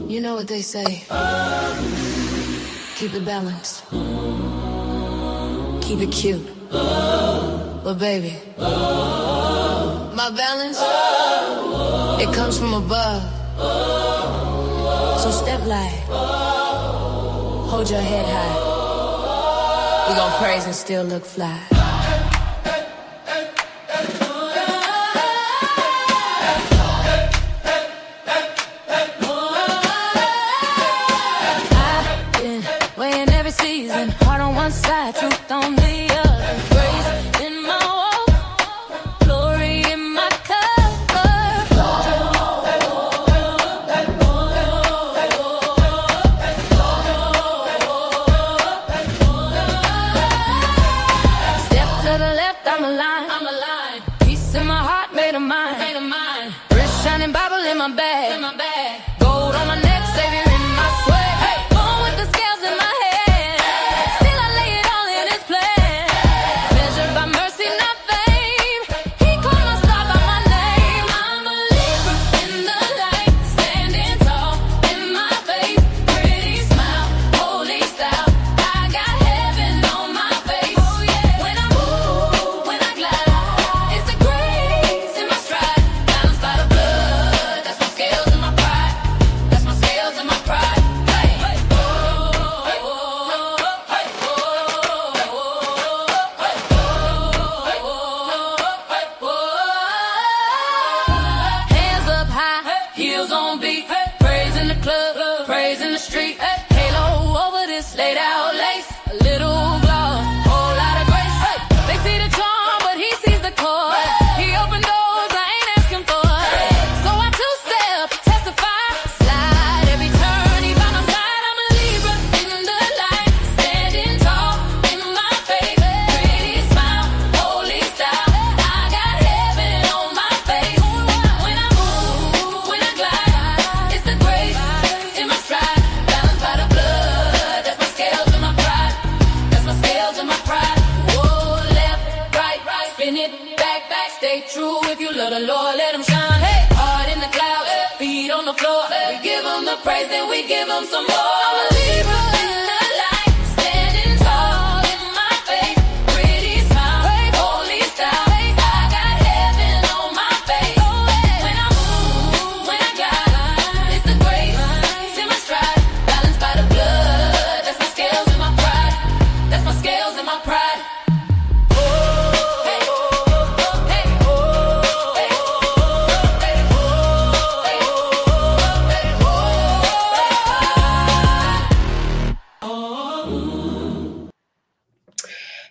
You know what they say. Keep it balanced. Keep it cute. But baby, my balance, it comes from above. So step light. Hold your head high. We gon' praise and still look fly. Weighing every season, heart on one side, truth on the other. Grace in my walk, glory in my cover. Step to the left, I'm aligned. Peace in my heart, made of mine. Wrist shining, Bible in my bag. Gold on my neck, Savior in my sweat. Born with the scales in my head. Still I lay it all in His plan. Measured by mercy, not fame. He called my star by my name. I'm a Libra in the light, standing tall in my faith. Pretty smile, holy style. I got heaven on my face. When I move, when I glide, it's the grace in my stride. Balanced by the blood, that's my scales and my pride. That's my scales and my pride. Hands up high, heels on beat. Praise in the club, praise in the street. Halo over this laid out lace. A little gloss, whole lot of grace. They see the charm, but He sees the core. He opened doors I ain't asking for. So I two-step, testify, slide every turn. He by my side. I'm a Libra in the light, standing tall in my faith. Pretty smile, holy style. I got heaven on my face. When I move, when I glide, it's the grace in my stride. Balanced by the blood, that's my scales and my pride. That's my scales and my pride. Whoa, left, right, spin it, back. Stay true if you love the Lord, let Him shine. Hey, heart in the clouds, feet on the floor. We give Him the praise, then we give Him some more. I'm a Libra in the light, standing tall in my faith. Pretty smile, holy style. I got heaven on my face. When I move, when I glide, it's the grace in my stride. Balanced by the blood, that's my scales and my pride. That's my scales and my pride.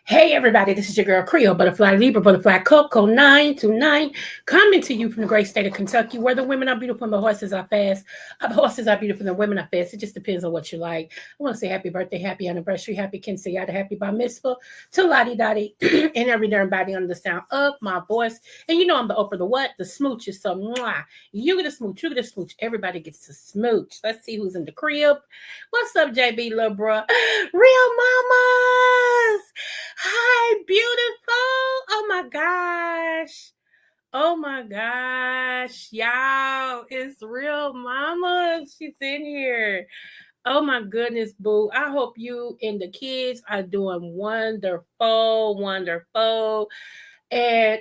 Hey everybody, this is your girl Creole, Butterfly Libra, Butterfly Coco 929, coming to you from the great state of Kentucky, where the women are beautiful and the horses are fast. The horses are beautiful and the women are fast. It just depends on what you like. I want to say happy birthday, happy anniversary, happy quinceañera, happy bar mitzvah to Lottie Dottie and every darn body under the sound of my voice. And you know I'm the Oprah, the what? The smooches. So mwah, you get a smooch, you get a smooch. Everybody gets a smooch. Let's see who's in the crib. What's up, JB, little bruh? Real mamas. Hi, beautiful. Oh my gosh. Oh my gosh. Y'all, it's Real Mama. She's in here. Oh my goodness, boo. I hope you and the kids are doing wonderful. And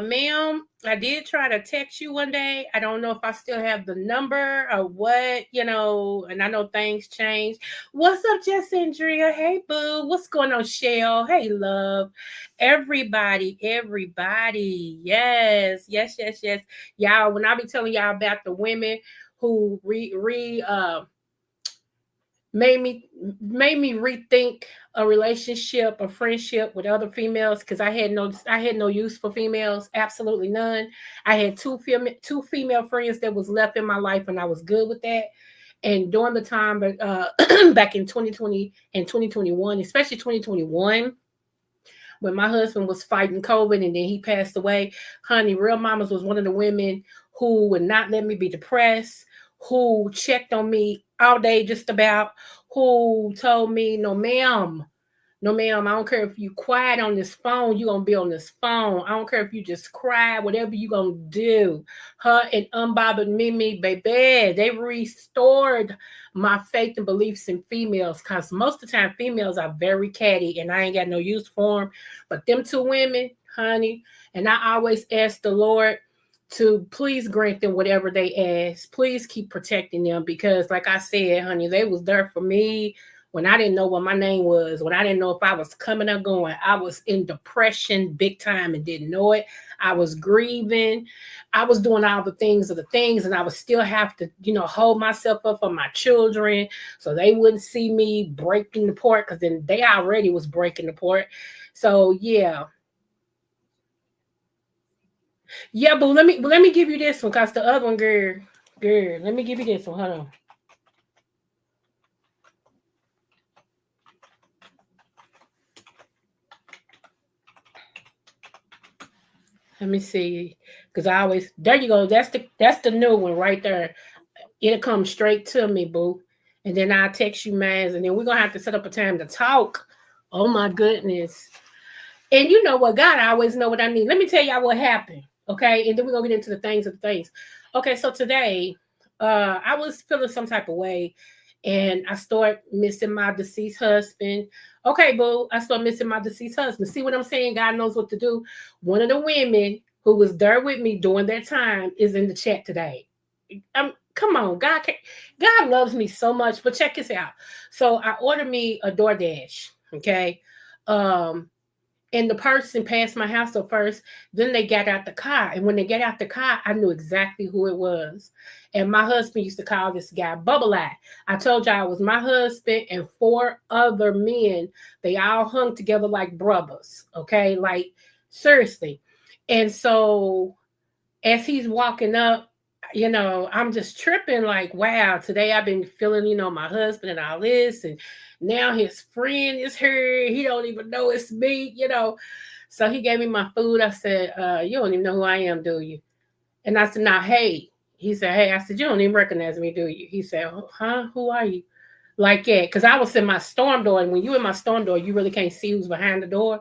ma'am, I did try to text you one day. I don't know if I still have the number or what, and I know things change. What's up, Jessandria? Hey, boo. What's going on, Shell? Hey, love. Everybody. Yes. Y'all, when I be telling y'all about the women who made me rethink a relationship, a friendship with other females, because I had no use for females, absolutely none. I had two female friends that was left in my life, and I was good with that. And during the time back in 2020 and 2021, especially 2021, when my husband was fighting COVID and then he passed away, honey, Real Mamas was one of the women who would not let me be depressed, who checked on me all day just about, who told me, no, ma'am, No, ma'am, I don't care if you quiet on this phone, you're going to be on this phone. I don't care if you just cry, whatever you're going to do. Her and Unbothered Mimi, baby, they restored my faith and beliefs in females because most of the time females are very catty and I ain't got no use for them. But them two women, honey, and I always ask the Lord to please grant them whatever they ask. Please keep protecting them because, like I said, honey, they was there for me when I didn't know what my name was, when I didn't know if I was coming or going. I was in depression big time and didn't know it. I was grieving. I was doing all the things, and I would still have to, hold myself up for my children so they wouldn't see me breaking the port because then they already was breaking the port. So yeah. Yeah, but let me give you this one because the other one, girl, let me give you this one. Hold on. Let me see, because I always there you go. That's the new one right there. It'll come straight to me, boo, and then I'll text you, man, and then we're gonna have to set up a time to talk. Oh my goodness! And you know what? God, I always know what I need. Let me tell y'all what happened, okay? And then we're gonna get into the things of the things. Okay, so today, I was feeling some type of way, and I start missing my deceased husband. Okay, boo, I start missing my deceased husband. See what I'm saying? God knows what to do. One of the women who was there with me during that time is in the chat today. Come on, God loves me so much. But check this out. So I ordered me a DoorDash. Okay. And the person passed my house up first. Then they got out the car. And when they got out the car, I knew exactly who it was. And my husband used to call this guy Bubble Eye. I told y'all it was my husband and 4 other men. They all hung together like brothers. Okay. Like, seriously. And so as he's walking up, I'm just tripping like, wow, today I've been feeling, my husband and all this. And now his friend is here. He don't even know it's me, So he gave me my food. I said, you don't even know who I am, do you? And I said, now, hey. He said, hey. I said, you don't even recognize me, do you? He said, huh? Who are you? Like that. Because I was in my storm door. And when you in my storm door, you really can't see who's behind the door.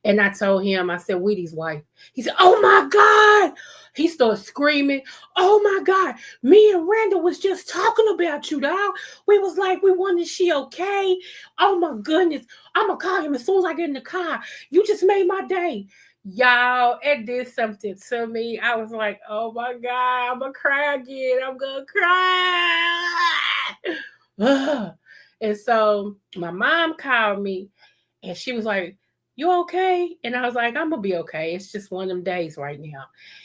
And I told him, I said, Wheaty's wife. He said, oh my God. He started screaming, oh my God. Me and Randall was just talking about you, dog. We was like, we wondered, she okay? Oh my goodness. I'm going to call him as soon as I get in the car. You just made my day. Y'all, it did something to me. I was like, oh my God, I'm going to cry again. I'm going to cry. And so my mom called me and she was like, you okay? And I was like, I'm going to be okay. It's just one of them days right now.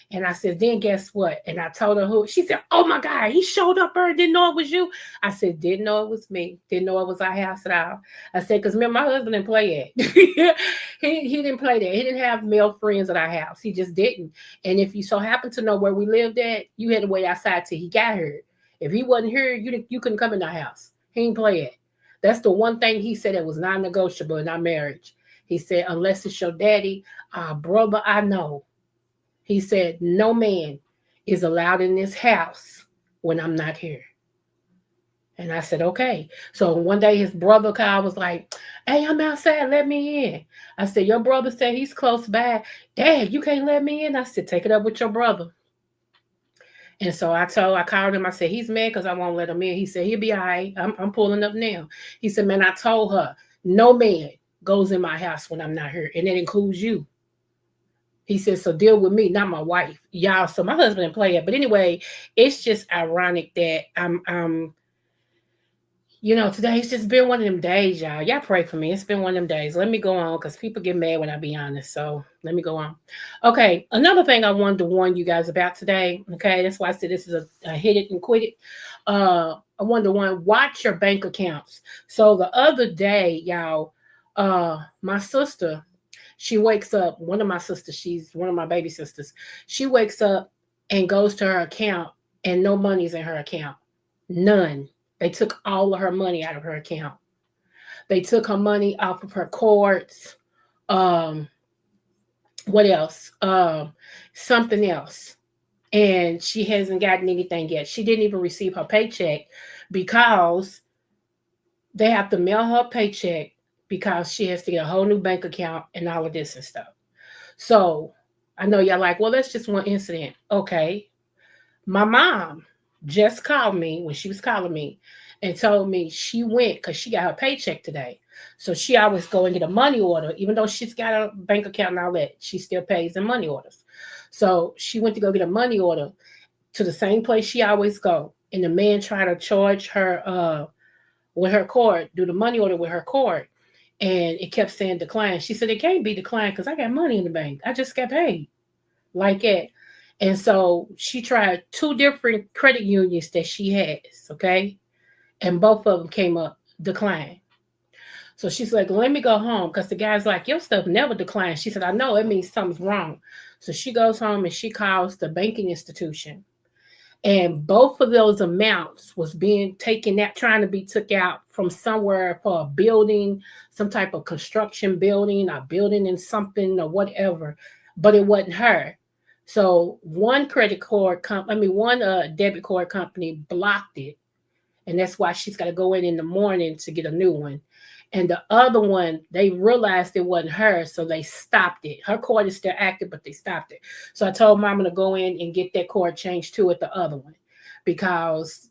And I said, then guess what? And I told her who. She said, oh my God, he showed up there. Didn't know it was you. I said, didn't know it was me. Didn't know it was our house at all. I said, because remember, my husband didn't play it. he didn't play that. He didn't have male friends at our house. He just didn't. And if you so happen to know where we lived at, you had to wait outside till he got here. If he wasn't here, you couldn't come in our house. He didn't play it. That's the one thing he said that was non-negotiable in our marriage. He said, unless it's your daddy, brother, I know. He said, no man is allowed in this house when I'm not here. And I said, okay. So one day his brother called, was like, hey, I'm outside. Let me in. I said, your brother said he's close by. Dad, you can't let me in. I said, take it up with your brother. And so I called him. I said, he's mad because I won't let him in. He said, he'll be all right. I'm pulling up now. He said, man, I told her, no man goes in my house when I'm not here. And that includes you. He said, so deal with me, not my wife. Y'all, so my husband didn't play it. But anyway, it's just ironic that I'm today's just been one of them days, y'all. Y'all pray for me. It's been one of them days. Let me go on because people get mad when I be honest. So let me go on. Okay, another thing I wanted to warn you guys about today. Okay, that's why I said this is a hit it and quit it. I wanted to watch your bank accounts. So the other day, y'all, my sister, she wakes up, one of my sisters, she's one of my baby sisters. She wakes up and goes to her account and no money's in her account. None. They took all of her money out of her account. They took her money off of her cards. What else? Something else. And she hasn't gotten anything yet. She didn't even receive her paycheck because they have to mail her a paycheck because she has to get a whole new bank account and all of this and stuff. So I know y'all like, well, that's just one incident. Okay. My mom just called me when she was calling me and told me she went because she got her paycheck today. So she always go and get a money order, even though she's got a bank account and all that, she still pays in money orders. So she went to go get a money order to the same place she always go. And the man tried to charge her with her card, do the money order with her card. And it kept saying decline. She said, it can't be declined because I got money in the bank. I just got paid like that. And so she tried two different credit unions that she has, okay? And both of them came up decline. So she's like, let me go home because the guy's like, your stuff never declines. She said, I know, it means something's wrong. So she goes home and she calls the banking institution. And both of those amounts was being taken out, trying to be took out from somewhere for a building, some type of construction building, a building in something or whatever, but it wasn't her. So one one debit card company blocked it, and that's why she's got to go in the morning to get a new one. And the other one, they realized it wasn't her, so they stopped it. Her cord is still active, but they stopped it. So I told Mama to go in and get that cord changed too at the other one, because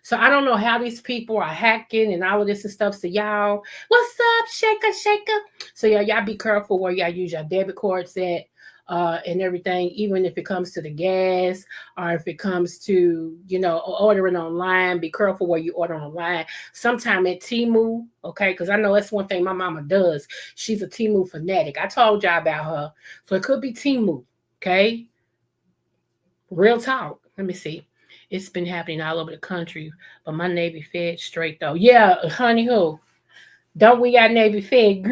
So I don't know how these people are hacking and all of this and stuff. So y'all, what's up, shaker, shaker? So y'all be careful where y'all use your debit cards at. And everything, even if it comes to the gas or if it comes to, ordering online, be careful where you order online. Sometime at Temu, okay, because I know that's one thing my mama does. She's a Temu fanatic. I told y'all about her. So it could be Temu, okay? Real talk. Let me see. It's been happening all over the country, but my Navy fed straight though. Yeah, honey, who? Don't we got Navy Fed?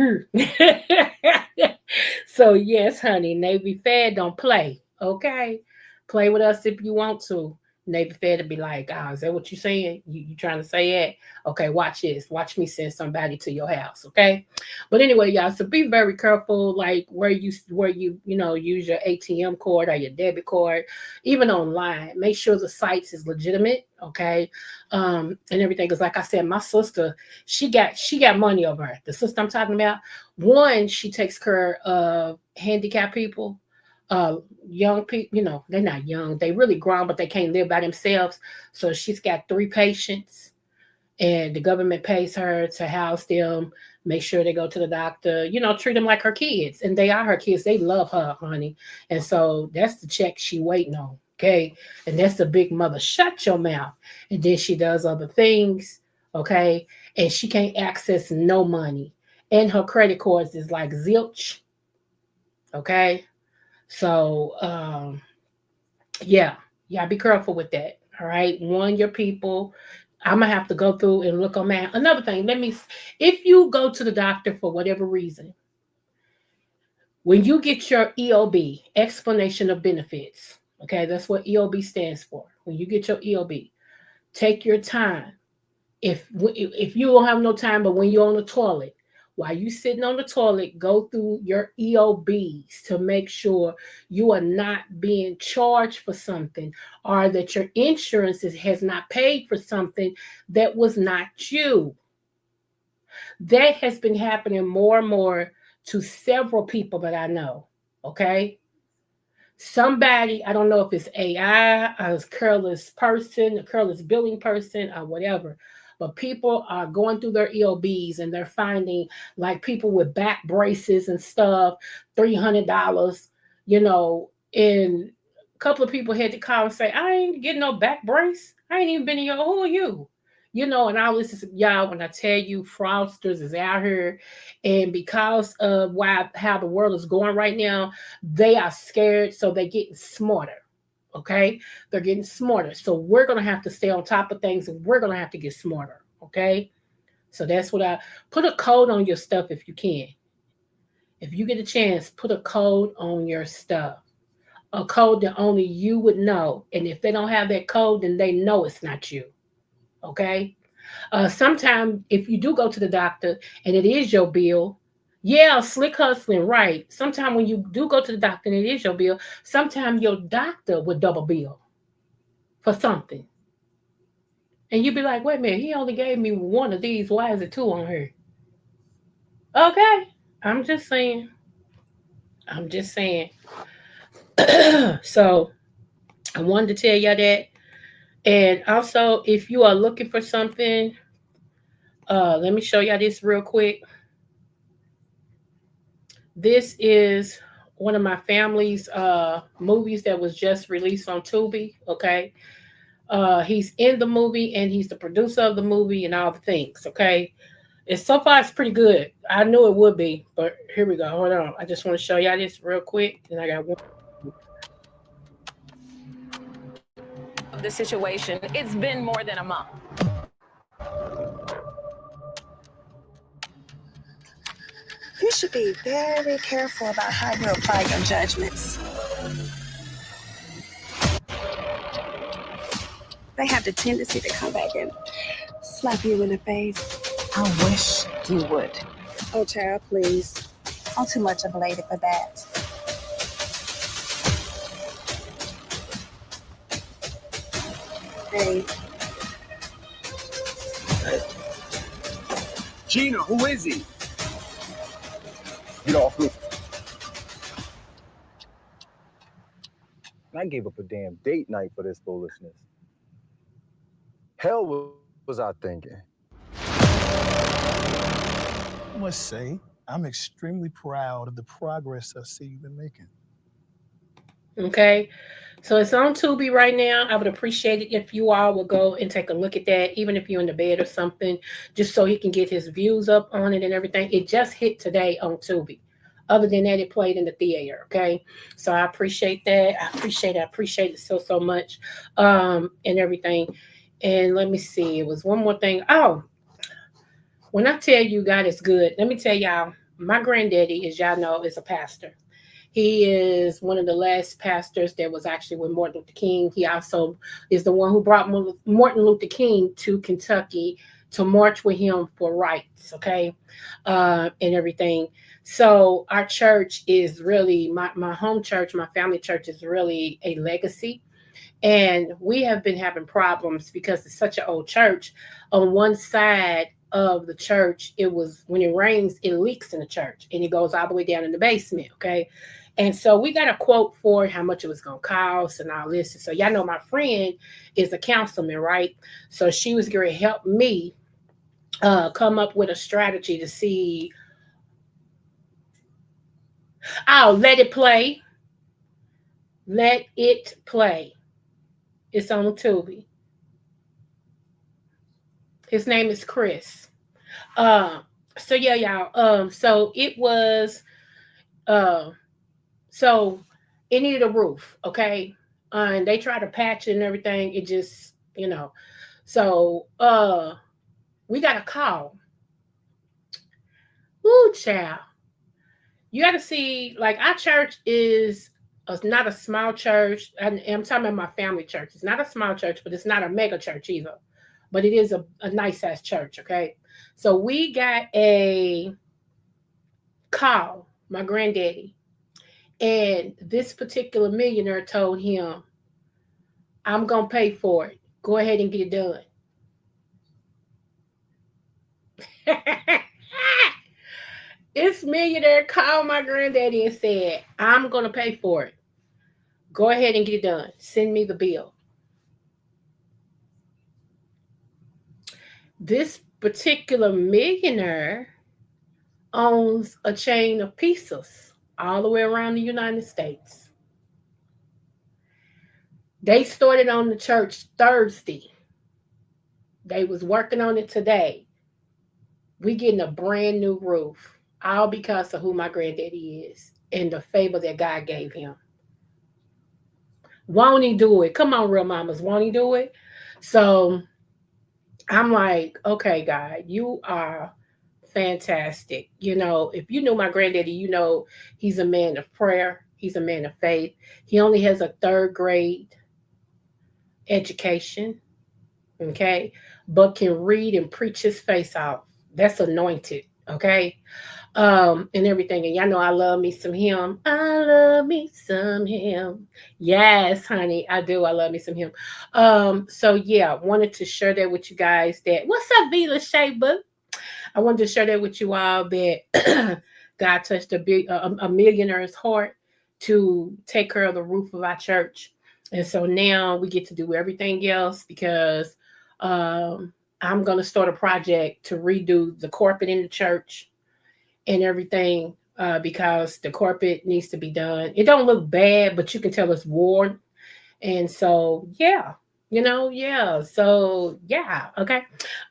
So yes, honey, Navy Fed don't play. Okay, play with us if you want to. Navy Fed will be like, "Ah, is that what you saying? You trying to say that? Okay, watch this. Watch me send somebody to your house. Okay." But anyway, y'all, so be very careful, like where you use your ATM card or your debit card, even online. Make sure the sites is legitimate. Okay, and everything. Because like I said, my sister, she got money over her. The sister I'm talking about, one, she takes care of handicapped people, uh, young people. They're not young; they really grown, but they can't live by themselves. So she's got three patients, and the government pays her to house them, make sure they go to the doctor. Treat them like her kids, and they are her kids. They love her, honey, and so that's the check she waiting on. Okay, and that's the big mother. Shut your mouth. And then she does other things. Okay, and she can't access no money, and her credit cards is like zilch. Okay, so yeah, be careful with that. All right, warn your people. I'm gonna have to go through and look on that. Another thing, if you go to the doctor for whatever reason, when you get your EOB, explanation of benefits, okay, that's what EOB stands for. When you get your EOB, take your time. If you don't have no time, but when you're on the toilet, while you sitting on the toilet, go through your EOBs to make sure you are not being charged for something, or that your insurance has not paid for something that was not you. That has been happening more and more to several people that I know. Okay. Somebody, I don't know if it's AI, a careless person, a careless billing person, or whatever, but people are going through their EOBs and they're finding like people with back braces and stuff, $300, and a couple of people had to call and say, I ain't getting no back brace. I ain't even been in your, who are you? And I listen to y'all when I tell you fraudsters is out here. And because of how the world is going right now, they are scared, so they're getting smarter. Okay, they're getting smarter. So we're gonna have to stay on top of things, and we're gonna have to get smarter. Okay, so that's what I put a code on your stuff if you can. If you get a chance, put a code on your stuff. A code that only you would know. And if they don't have that code, then they know it's not you. Okay. Sometimes if you do go to the doctor and it is your bill, yeah, slick hustling, right. Sometimes when you do go to the doctor and it is your bill, sometimes your doctor would double bill for something. And you'd be like, wait a minute, he only gave me one of these. Why is it two on her? Okay. I'm just saying. I'm just saying. So I wanted to tell y'all that. And also, if you are looking for something, let me show y'all this real quick. This is one of my family's movies that was just released on Tubi. Okay. He's in the movie and he's the producer of the movie and all the things. Okay. It's so far it's pretty good. I knew it would be, but here we go. Hold on. I just want to show y'all this real quick. And I got one. Of the situation, it's been more than a month. You should be very careful about how you apply your judgments. They have the tendency to come back and slap you in the face. I wish you would. Oh, child, please. I'm too much of a lady for that. Hey. Gina, who is he? Get off me. I gave up a damn date night for this foolishness. Hell was I thinking? I must say, I'm extremely proud of the progress I see you've been making. Okay. So it's on Tubi right now. I would appreciate it if you all would go and take a look at that, even if you're in the bed or something, just so he can get his views up on it and everything. It just hit today on Tubi. Other than that, it played in the theater. Okay. So I appreciate that. I appreciate it so, so much. And everything. And let me see. It was one more thing. Oh, when I tell you God is good, let me tell y'all, my granddaddy, as y'all know, is a pastor. He is one of the last pastors that was actually with Martin Luther King. He also is the one who brought Martin Luther King to Kentucky to march with him for rights, okay, and everything. So our church is really, my home church, my family church is really a legacy. And we have been having problems because it's such an old church. On one side of the church, it was, when it rains, it leaks in the church and it goes all the way down in the basement, okay? And so we got a quote for how much it was going to cost and all this. And so y'all know my friend is a councilman, right? So she was going to help me come up with a strategy to see. I'll let it play. Let it play. It's on Tubi. His name is Chris. So yeah, y'all. So it was. So it needed a roof, okay, and they tried to patch it and everything. It just, So we got a call. Woo, child. You got to see, like, our church is not a small church. I'm talking about my family church. It's not a small church, but it's not a mega church either. But it is a nice ass church, okay? So we got a call, my granddaddy, and this particular millionaire told him, I'm going to pay for it. Go ahead and get it done. This millionaire called my granddaddy and said, I'm going to pay for it. Go ahead and get it done. Send me the bill. This particular millionaire owns a chain of pizzas all the way around the United States. They started on the church Thursday. They was working on it today. We getting a brand new roof, all because of who my granddaddy is and the favor that God gave him. Won't he do it? Come on, real mamas, won't he do it? So I'm like, okay, God, you are fantastic. If you know my granddaddy, he's a man of prayer. He's a man of faith. He only has a 3rd grade education, okay, but can read and preach his face off. That's anointed, okay, and everything. And y'all know I love me some him. I love me some him. Yes, honey, I do. I love me some him. So yeah, wanted to share that with you guys. That what's up, Vila Shea Book? I wanted to share that with you all that God touched a millionaire's heart to take care of the roof of our church. And so now we get to do everything else because I'm going to start a project to redo the carpet in the church and everything because the carpet needs to be done. It don't look bad, but you can tell it's worn. And so, yeah, yeah. So, yeah, okay.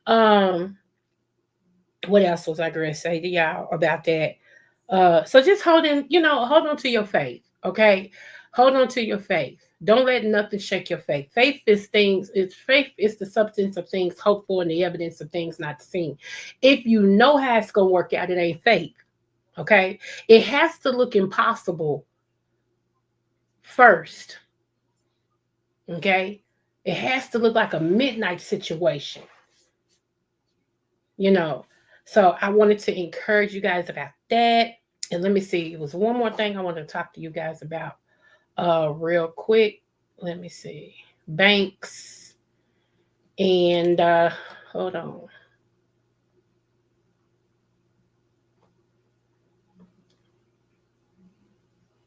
Um, what else was I going to say to y'all about that? So just hold on to your faith, okay? Hold on to your faith. Don't let nothing shake your faith. Faith is the substance of things hoped for and the evidence of things not seen. If you know how it's gonna work out, it ain't faith. Okay. It has to look impossible first. Okay. It has to look like a midnight situation. You know. So I wanted to encourage you guys about that. And let me see, it was one more thing I wanted to talk to you guys about real quick. Let me see. Banks and hold on.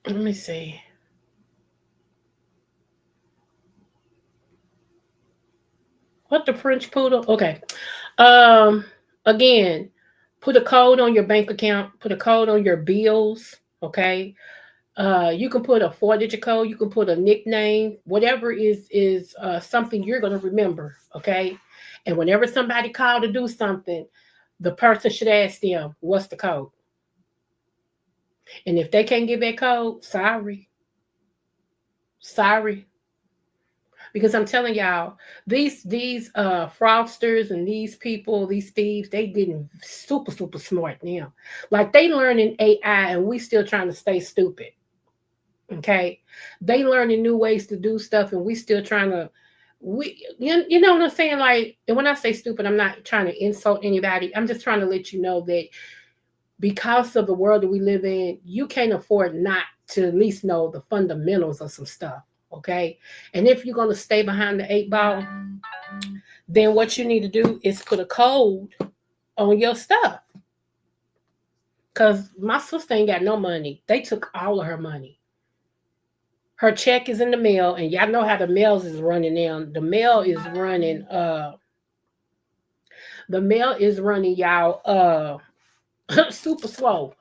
Let me see. What the French poodle? Okay. Um Again, put a code on your bank account, put a code on your bills, okay? You can put a 4-digit code, you can put a nickname, whatever is something you're going to remember, okay? And whenever somebody called to do something, the person should ask them, what's the code? And if they can't give that code, sorry. Sorry. Because I'm telling y'all, these fraudsters and these people, these thieves, they getting super, super smart now. Like they learning AI and we still trying to stay stupid. Okay, they learning new ways to do stuff, and we still trying to. You know what I'm saying? Like, and when I say stupid, I'm not trying to insult anybody. I'm just trying to let you know that because of the world that we live in, you can't afford not to at least know the fundamentals of some stuff. Okay, and if you're gonna stay behind the 8 ball, then what you need to do is put a code on your stuff. Cause my sister ain't got no money. They took all of her money. Her check is in the mail, and y'all know how the mails is running now. The mail is running, y'all, super slow.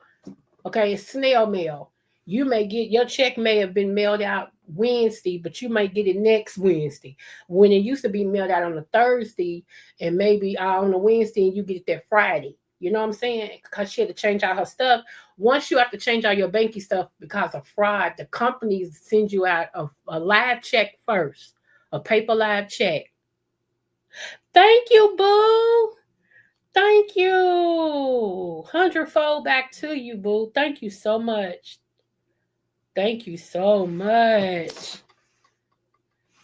Okay, it's snail mail. You may get your check may have been mailed out Wednesday, but you might get it next Wednesday. When it used to be mailed out on a Thursday and maybe on a Wednesday, and you get it that Friday. You know what I'm saying? Because she had to change out her stuff. Once you have to change out your banking stuff because of fraud, the companies send you out a live check first, a paper live check. Thank you, boo. Thank you. 100-fold back to you, boo. Thank you so much. Thank you so much.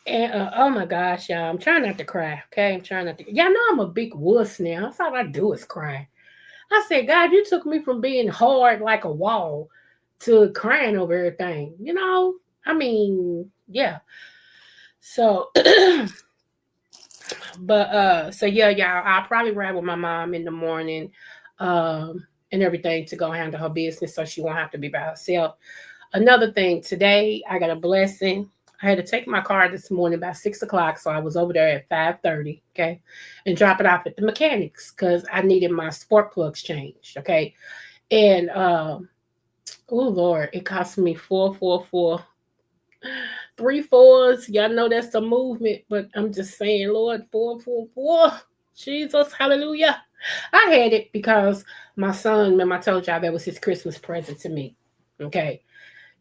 And oh my gosh, y'all, I'm trying not to cry. Okay, I'm trying not to. Y'all know I'm a big wuss now. That's all I do is cry. I said, God, you took me from being hard like a wall to crying over everything. You know, I mean, yeah. So, but so yeah, y'all, I'll probably ride with my mom in the morning, and everything to go handle her business, so she won't have to be by herself. Another thing, today I got a blessing. I had to take my car this morning about 6 o'clock, so I was over there at 5:30, okay, and drop it off at the mechanics because I needed my spark plugs changed, okay. And oh Lord, it cost me 444, 3 4s. Y'all know that's a movement, but I'm just saying, Lord, 444, Jesus, hallelujah. I had it because my son, remember I told y'all that was his Christmas present to me, okay.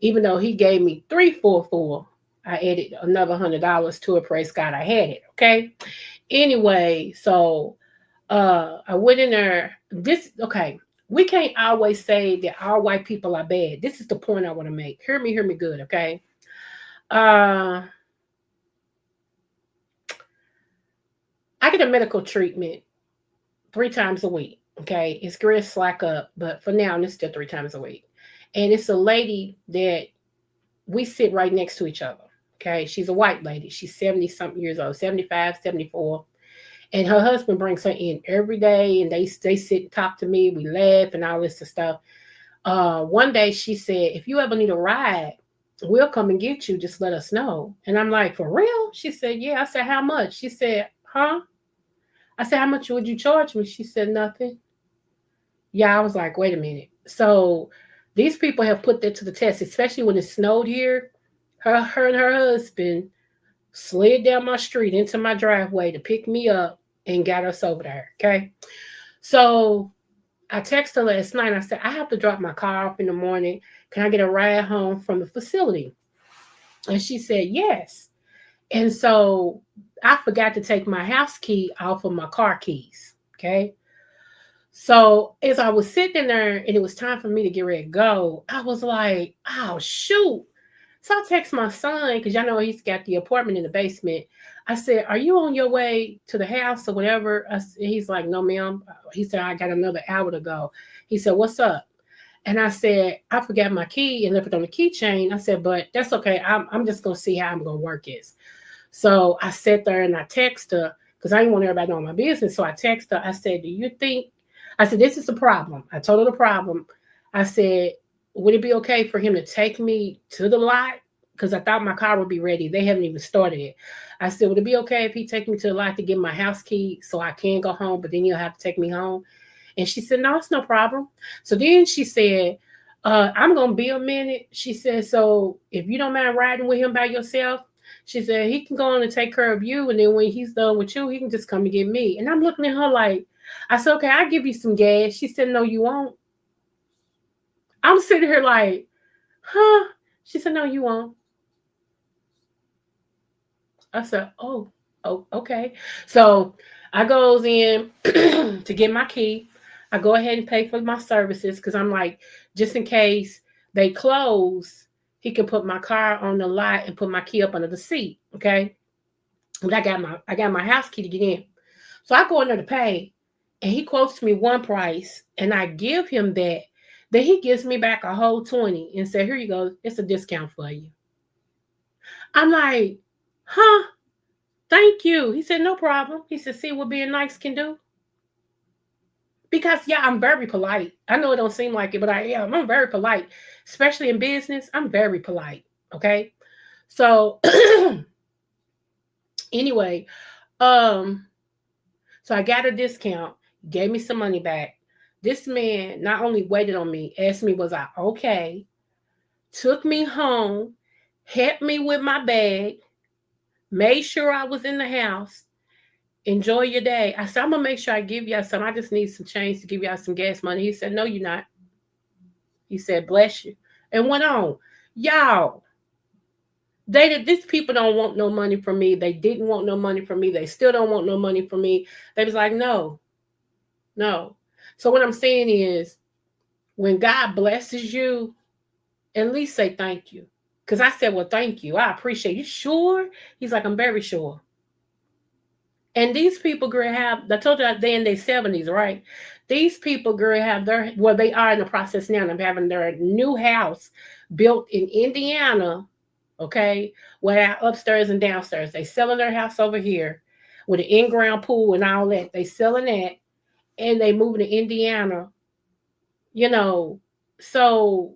Even though he gave me 344, I added another $100 to it. Praise God, I had it. Okay. Anyway, so I went in there. Okay. We can't always say that all white people are bad. This is the point I want to make. Hear me good, okay? I get a medical treatment 3 times a week. Okay. It's great slack up, but for now, it's still 3 times a week. And it's a lady that we sit right next to each other. Okay. She's a white lady. She's 70 something years old, 75, 74. And her husband brings her in every day, and they sit and talk to me. We laugh and all this stuff. One day she said, if you ever need a ride, we'll come and get you. Just let us know. And I'm like, for real? She said, yeah. I said, how much? She said, huh? I said, how much would you charge me? She said, nothing. Yeah, I was like, wait a minute. So these people have put that to the test, especially when it snowed here. Her and her husband slid down my street into my driveway to pick me up and got us over there. Okay. So I texted her last night. I said, I have to drop my car off in the morning. Can I get a ride home from the facility? And she said, yes. And so I forgot to take my house key off of my car keys. Okay. So as I was sitting there and it was time for me to get ready to go, I was like, oh, shoot. So I text my son, because y'all know he's got the apartment in the basement. I said, are you on your way to the house or whatever? He's like, no, ma'am. He said, I got another hour to go. He said, what's up? And I said, I forgot my key and left it on the keychain. I said, but that's okay. I'm just going to see how I'm going to work this. So I sat there and I texted her, because I didn't want everybody knowing my business. So I texted her. I said, do you think, I said, this is the problem. I told her the problem. I said, would it be okay for him to take me to the lot? Because I thought my car would be ready. They haven't even started it. I said, would it be okay if he take me to the lot to get my house key so I can go home, but then he'll have to take me home? And she said, no, it's no problem. So then she said, I'm going to be a minute. She said, so if you don't mind riding with him by yourself, she said, he can go on and take care of you. And then when he's done with you, he can just come and get me. And I'm looking at her like, I said, okay, I'll give you some gas. She said, no, you won't. I'm sitting here like, huh? She said, no, you won't. I said, oh, okay. So I goes in to get my key. I go ahead and pay for my services because I'm like, just in case they close, he can put my car on the lot and put my key up under the seat. Okay. But I got my house key to get in. So I go in there to pay, and he quotes me one price, and I give him that. Then he gives me back a whole 20 and said, here you go. It's a discount for you. I'm like, huh? Thank you. He said, no problem. He said, see what being nice can do? Because, yeah, I'm very polite. I know it don't seem like it, but I am. I'm very polite, especially in business. I'm very polite. Okay. So anyway, so I got a discount, gave me some money back. This man not only waited on me, asked me, was I okay? Took me home, helped me with my bag, made sure I was in the house. Enjoy your day. I said, I'm going to make sure I give y'all some. I just need some change to give y'all some gas money. He said, no, you're not. He said, bless you. And went on. Y'all, these people don't want no money from me. They didn't want no money from me. They still don't want no money from me. They was like, no. So what I'm saying is, when God blesses you, at least say thank you. Because I said, well, thank you. I appreciate you. Sure? He's like, I'm very sure. And these people, girl, I told you they in their 70s, right? These people, girl, they are in the process now of having their new house built in Indiana, okay? Where upstairs and downstairs. They selling their house over here with an in-ground pool and all that. They selling that, and they moving to Indiana, so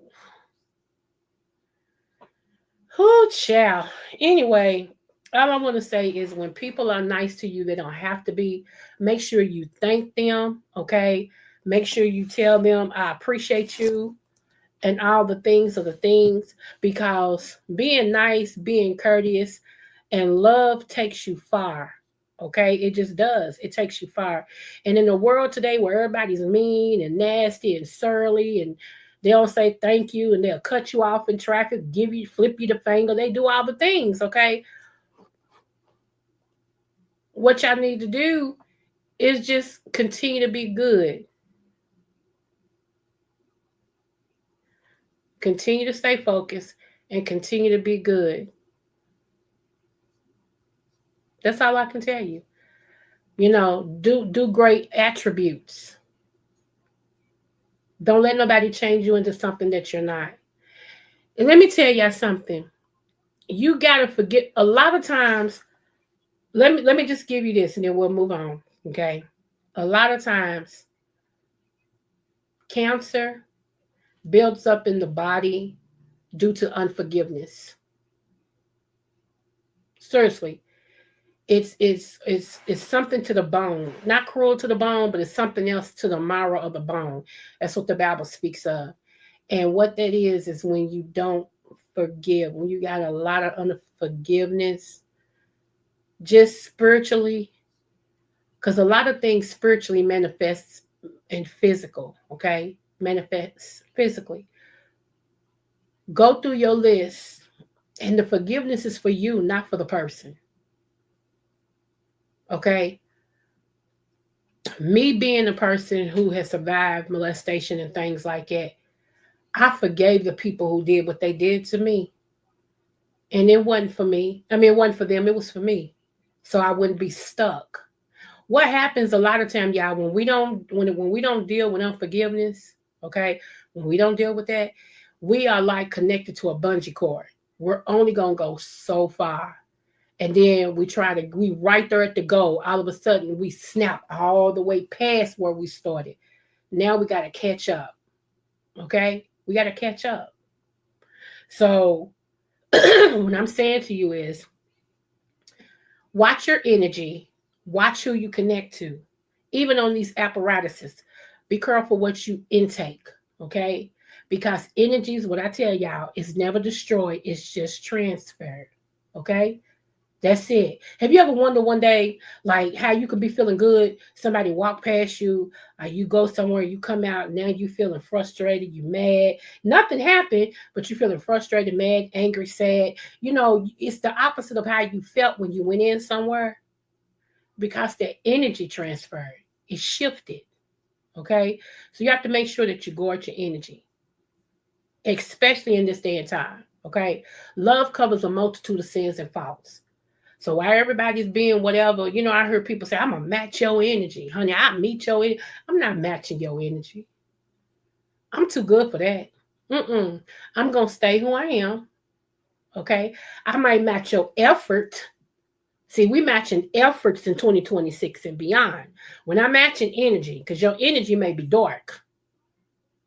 who child. Anyway, all I want to say is when people are nice to you, they don't have to be. Make sure you thank them, okay? Make sure you tell them, I appreciate you, and all the things because being nice, being courteous, and love takes you far, okay? It just does. It takes you far. And in the world today where everybody's mean and nasty and surly, and they don't say thank you, and they'll cut you off in traffic, flip you the finger. They do all the things, okay? What y'all need to do is just continue to be good. Continue to stay focused and continue to be good. That's all I can tell you. Do great attributes. Don't let nobody change you into something that you're not. And let me tell y'all something. You got to forget, a lot of times, let me just give you this, and then we'll move on. Okay, a lot of times, cancer builds up in the body due to unforgiveness. Seriously, it's something to the bone, not cruel to the bone, but it's something else to the marrow of the bone. That's what the Bible speaks of. And what that is when you don't forgive, when you got a lot of unforgiveness, just spiritually, because a lot of things spiritually manifests in physical, okay? Manifests physically. Go through your list, and the forgiveness is for you, not for the person. Okay? Me being a person who has survived molestation and things like that, I forgave the people who did what they did to me. And it wasn't for me. I mean, it wasn't for them. It was for me. So I wouldn't be stuck. What happens a lot of time, y'all, when we don't deal with unforgiveness, okay, when we don't deal with that, we are like connected to a bungee cord. We're only gonna go so far. And then we right there at the goal. All of a sudden we snap all the way past where we started. Now we gotta catch up. Okay? We gotta catch up. So what I'm saying to you is watch your energy. Watch who you connect to. Even on these apparatuses, be careful what you intake, okay? Because energies, what I tell y'all, is never destroyed. It's just transferred, okay? That's it. Have you ever wondered one day, like how you could be feeling good, somebody walk past you, you go somewhere, you come out, now you feeling frustrated, you mad. Nothing happened, but you feeling frustrated, mad, angry, sad. You know, it's the opposite of how you felt when you went in somewhere. Because the energy transferred, it shifted, okay? So you have to make sure that you guard your energy, especially in this day and time, okay? Love covers a multitude of sins and faults. So while everybody's being whatever, you know, I heard people say, I'm going to match your energy. Honey, I meet your energy. I'm not matching your energy. I'm too good for that. I'm going to stay who I am, okay? I might match your effort. See, we matching efforts in 2026 and beyond. We're not matching energy because your energy may be dark.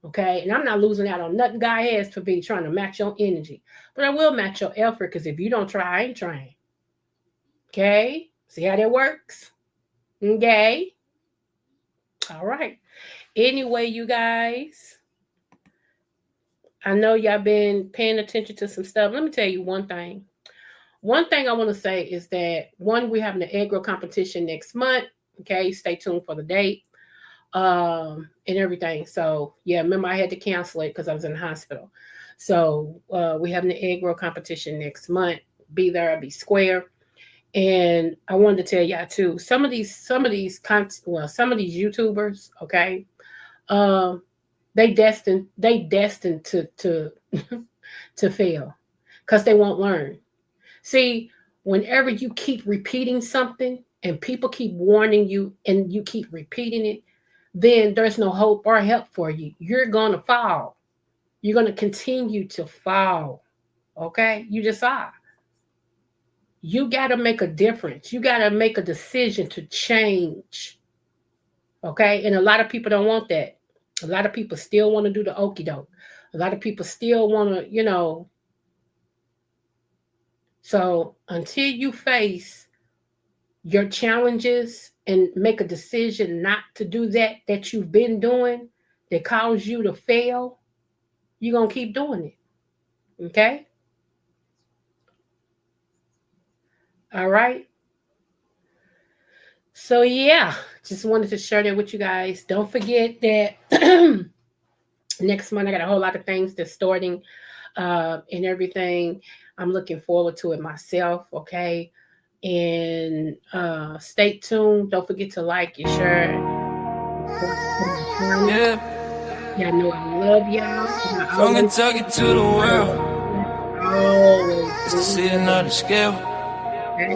Okay. And I'm not losing out on nothing God has for me trying to match your energy. But I will match your effort because if you don't try, I ain't trying. Okay. See how that works? Okay. All right. Anyway, you guys, I know y'all been paying attention to some stuff. Let me tell you one thing. One thing I want to say is that, one, we're having an egg roll competition next month. Okay, stay tuned for the date and everything. So, yeah, remember I had to cancel it because I was in the hospital. So, we're having the egg roll competition next month. Be there, be square. And I wanted to tell y'all too, some of these YouTubers, okay, they destined to to fail because they won't learn. See, whenever you keep repeating something and people keep warning you and you keep repeating it, then there's no hope or help for you. You're going to fall. You're going to continue to fall. Okay? You just are. You got to make a difference. You got to make a decision to change. Okay? And a lot of people don't want that. A lot of people still want to do the okie doke. A lot of people still want to, you know. So until you face your challenges and make a decision not to do that you've been doing that caused you to fail, you're going to keep doing it. Okay? All right. So, yeah, just wanted to share that with you guys. Don't forget that next month I got a whole lot of things that's starting and everything. I'm looking forward to it myself, okay? And stay tuned. Don't forget to like and share. Yeah. Y'all know I love y'all. From Kentucky to the world. Oh, Just to see another scale. okay.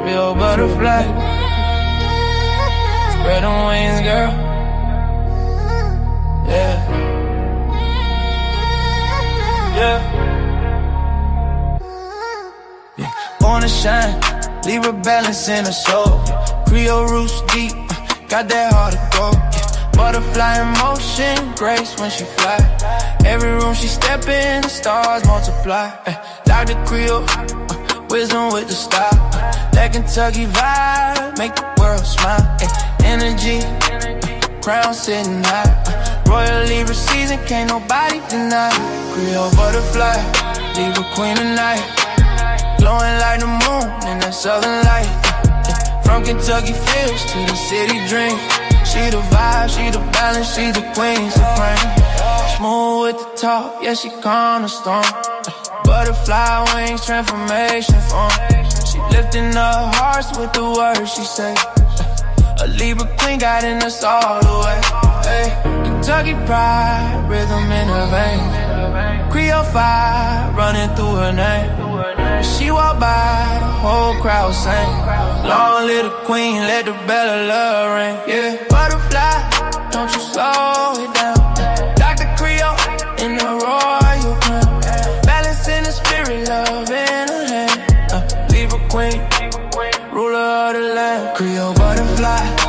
Real butterfly. Spread on wings, girl. Yeah. Yeah. Born to shine, Libra balance in her soul. Creole roots deep, got that heart of gold. Butterfly in motion, grace when she fly. Every room she step in, the stars multiply. Dr.Creole, wisdom with the style. That Kentucky vibe, make the world smile. Energy, crown sitting high. Royal Libra season, can't nobody deny. Creole butterfly, Libra queen of night. Glowing like the moon in that southern light. From Kentucky fields to the city dream. She the vibe, she the balance, she the queen supreme. Smooth with the talk, yeah, she calm the storm. Butterfly wings, transformation form. She lifting up hearts with the words she say. A Libra queen guiding us all the way. Hey, Kentucky pride, rhythm in her veins. Creole fire running through her name. When she walk by, the whole crowd sing. Long live the queen, let the bell of love ring. Yeah, butterfly, don't you slow it down. Dr.Creole in the royal crown. Balance in the spirit, love in her hand. Libra queen, ruler of the land. Creole butterfly.